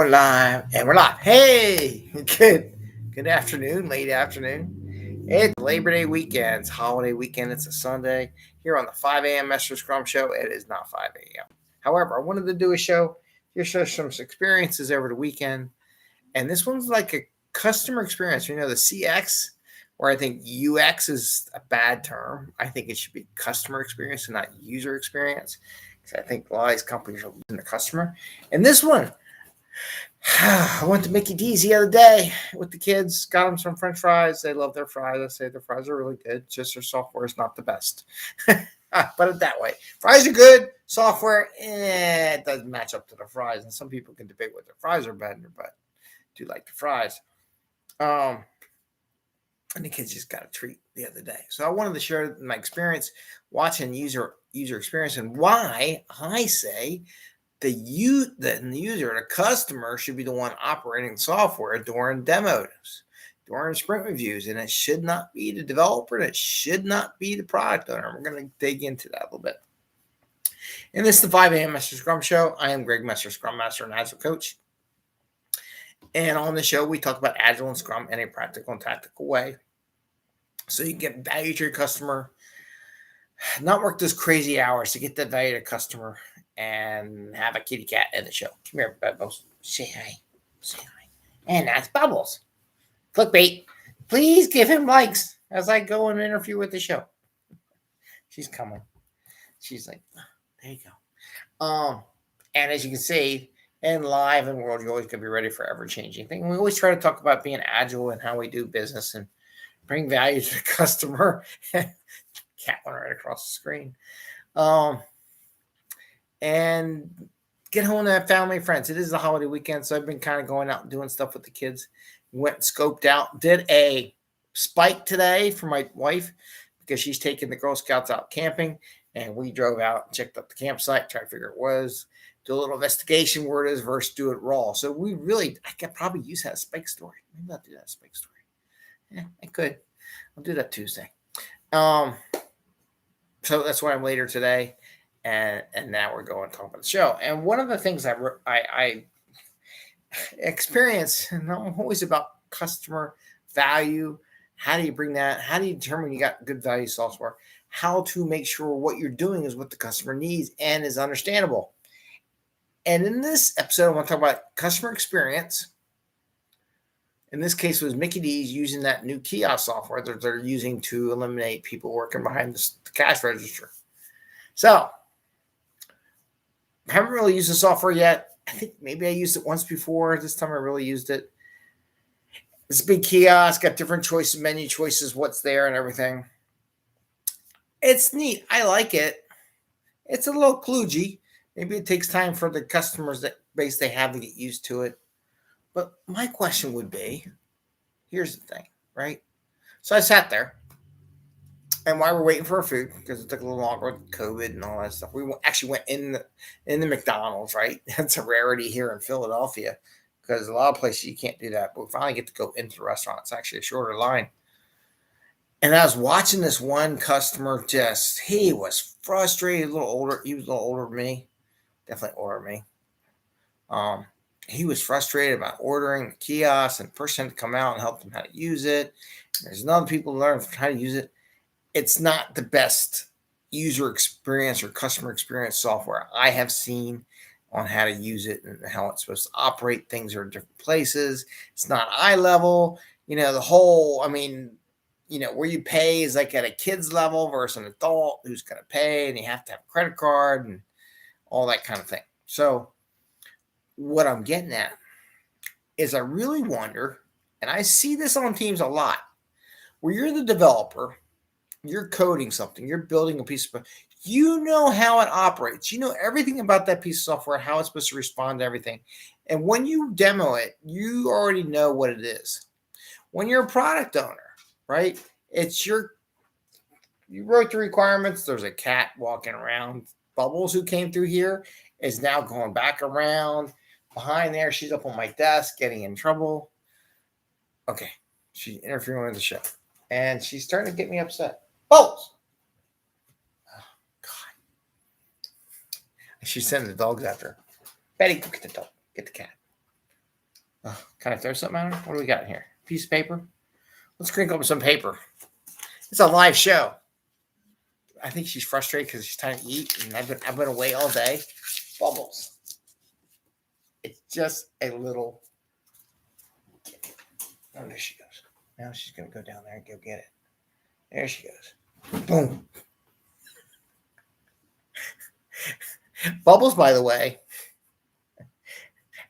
We're live and we're live. Hey, good afternoon, late afternoon. It's Labor Day weekend. It's holiday weekend. It's a Sunday here on the 5 a.m. Mester Scrum Show. It is not 5 a.m. However, I wanted to do a show. Just share some experiences over the weekend. And this one's like a customer experience. The CX, where I think UX is a bad term. I think it should be customer experience and not user experience. Because I think a lot of these companies are losing the customer. And this one, I went to McD's the other day with the kids, got them some French fries. They love their fries. I say their fries are really good. Just their software is not the best. Put it that way. Fries are good. Software, it doesn't match up to the fries. And some people can debate whether fries are better, but I do like the fries. And the kids just got a treat the other day. So I wanted to share my experience watching user experience and why I say the user, the customer, should be the one operating software during demos, during sprint reviews, and it should not be the developer, and it should not be the product owner. We're going to dig into that a little bit. And this is the 5 a.m. Mester Scrum Show. I am Greg Mester, Scrum Master and Agile Coach. And on the show, we talk about Agile and Scrum in a practical and tactical way. So you can get value to your customer, not work those crazy hours to get that value to the customer, and have a kitty cat in the show. Come here, Bubbles. Say hi. Say hi. And that's Bubbles. Clickbait. Please give him likes as I go and interview with the show. She's coming. She's like, oh, there you go. And as you can see, in live and world, you're always going to be ready for ever-changing things. We always try to talk about being agile and how we do business and bring value to the customer. Cat went right across the screen. And get home to family and friends. It is the holiday weekend, so I've been kind of going out and doing stuff with the kids. Went and scoped out. Did a spike today for my wife because she's taking the Girl Scouts out camping, and we drove out and checked out the campsite, tried to figure out what it was, do a little investigation where it is versus do it raw. So I could probably use that spike story. Maybe I'll do that spike story. Yeah, I could. I'll do that Tuesday. So that's why I'm later today. And now we're going to talk about the show. And one of the things I experience, and I'm always about customer value. How do you bring that? How do you determine you got good value software? How to make sure what you're doing is what the customer needs and is understandable. And in this episode, I want to talk about customer experience. In this case, it was McD's using that new kiosk software that they're using to eliminate people working behind the cash register. So, I haven't really used the software yet. I think maybe I used it once before. This time I really used it. It's a big kiosk, got different choices, menu choices, what's there and everything. It's neat. I like it. It's a little kludgy. Maybe it takes time for the customers that base they have to get used to it. But my question would be, here's the thing, right? So I sat there. And while we're waiting for our food, because it took a little longer with COVID and all that stuff, we actually went in the McDonald's, right? That's a rarity here in Philadelphia because a lot of places you can't do that. But we finally get to go into the restaurant. It's actually a shorter line. And I was watching this one customer he was frustrated, a little older. He was a little older than me, definitely older than me. He was frustrated about ordering the kiosk, and the person had to come out and help them how to use it. There's other people learn how to use it. It's not the best user experience or customer experience software I have seen on how to use it and how it's supposed to operate. Things are in different places. It's not eye level. Where you pay is like at a kid's level versus an adult who's going to pay, and you have to have a credit card and all that kind of thing. So what I'm getting at is I really wonder, and I see this on teams a lot, where you're the developer, you're coding something, you're building a piece of, you know how it operates. You know everything about that piece of software, how it's supposed to respond to everything. And when you demo it, you already know what it is. When you're a product owner, right? You wrote the requirements. There's a cat walking around. Bubbles, who came through here, is now going back around. Behind there, she's up on my desk getting in trouble. Okay, she's interfering with the show. And she's starting to get me upset. Bubbles! Oh, God. She's sending the dogs after her. Betty, go get the dog. Get the cat. Can I throw something at her? What do we got here? Piece of paper? Let's crinkle up some paper. It's a live show. I think she's frustrated because she's trying to eat, and I've been away all day. Bubbles. It's just a little. Oh, there she goes. Now she's gonna go down there and go get it. There she goes. Boom. Bubbles, by the way,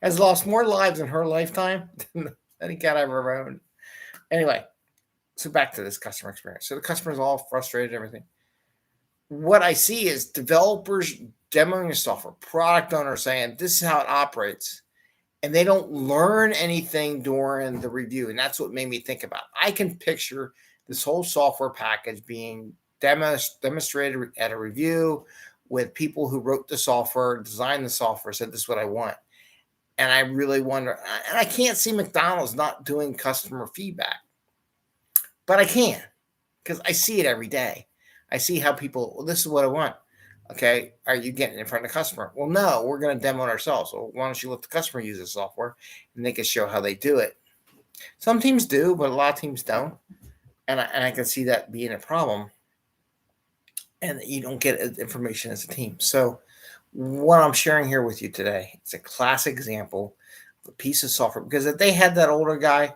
has lost more lives in her lifetime than any cat I've ever owned. Anyway, so back to this customer experience. So the customer's all frustrated and everything. What I see is developers demoing the software, product owners saying this is how it operates, and they don't learn anything during the review. And that's what made me think about it. I can picture this whole software package being demonstrated at a review with people who wrote the software, designed the software, said this is what I want. And I really wonder, and I can't see McDonald's not doing customer feedback, but I can, because I see it every day. I see how people, well, this is what I want. Okay, are you getting in front of the customer? Well, no, we're going to demo it ourselves. So why don't you let the customer use the software and they can show how they do it? Some teams do, but a lot of teams don't. And I can see that being a problem. And you don't get information as a team. So what I'm sharing here with you today, it's a classic example of a piece of software. Because if they had that older guy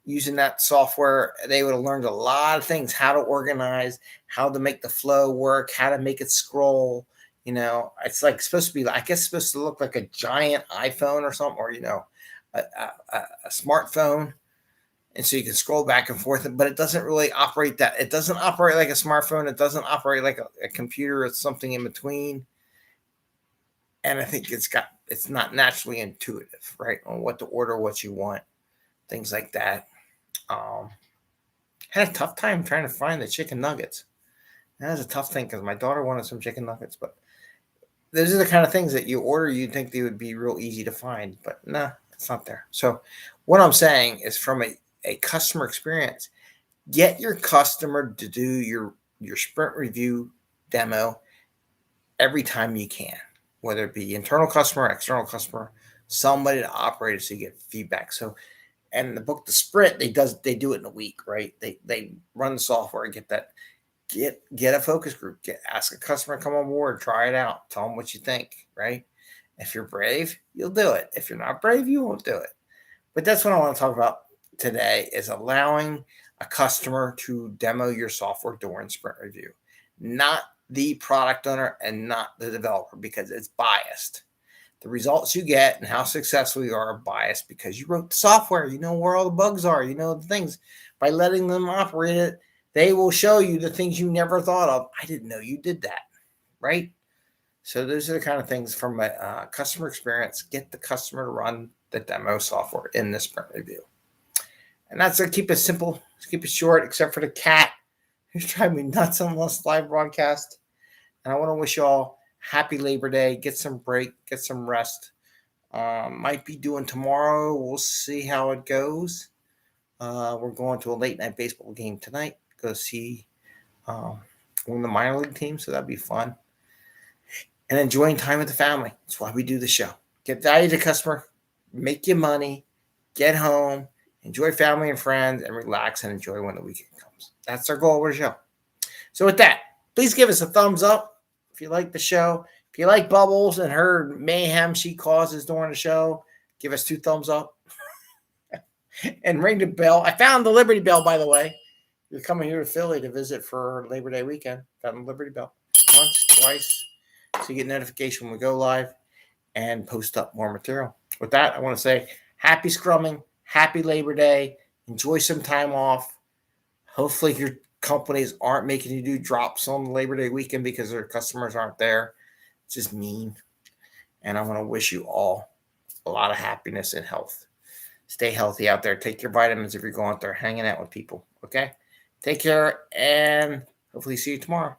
using that software, they would have learned a lot of things, how to organize, how to make the flow work, how to make it scroll. You know, it's like supposed to be, I guess, supposed to look like a giant iPhone or something, or, you know, a smartphone. And so you can scroll back and forth, but it doesn't really operate that. It doesn't operate like a smartphone. It doesn't operate like a computer. It's something in between. And I think it's not naturally intuitive, right? On what to order, what you want, things like that. Had a tough time trying to find the chicken nuggets. That was a tough thing because my daughter wanted some chicken nuggets, but those are the kind of things that you order, you'd think they would be real easy to find, but nah, it's not there. So what I'm saying is, from a customer experience, get your customer to do your sprint review demo every time you can, whether it be internal customer, external customer, somebody to operate it so you get feedback. So, and the book, The Sprint, they do it in a week, right? They run the software and get a focus group, ask a customer to come on board, try it out, tell them what you think, right? If you're brave, you'll do it. If you're not brave, you won't do it. But that's what I want to talk about today, is allowing a customer to demo your software during sprint review, not the product owner and not the developer, because it's biased. The results you get and how successful you are biased because you wrote the software. You know where all the bugs are. You know the things. By letting them operate it, they will show you the things you never thought of. I didn't know you did that, right? So those are the kind of things from a customer experience. Get the customer to run the demo software in the sprint review. And that's to keep it simple, keep it short, except for the cat who's driving me nuts on this live broadcast. And I want to wish you all happy Labor Day. Get some break, get some rest. Might be doing tomorrow. We'll see how it goes. We're going to a late night baseball game tonight. Go see one of the minor league teams, so that'd be fun. And enjoying time with the family. That's why we do the show. Get value to customer, make you money, get home, enjoy family and friends, and relax and enjoy when the weekend comes. That's our goal with the show. So with that, please give us a thumbs up if you like the show. If you like Bubbles and her mayhem she causes during the show, give us 2 thumbs up. And ring the bell. I found the Liberty Bell, by the way. You're coming here to Philly to visit for Labor Day weekend. Found the Liberty Bell once, twice, so you get notification when we go live and post up more material. With that, I want to say happy Scrumming, happy Labor Day. Enjoy some time off. Hopefully your companies aren't making you do drops on Labor Day weekend because their customers aren't there. It's just mean. And I want to wish you all a lot of happiness and health. Stay healthy out there. Take your vitamins if you're going out there hanging out with people. Okay? Take care and hopefully see you tomorrow.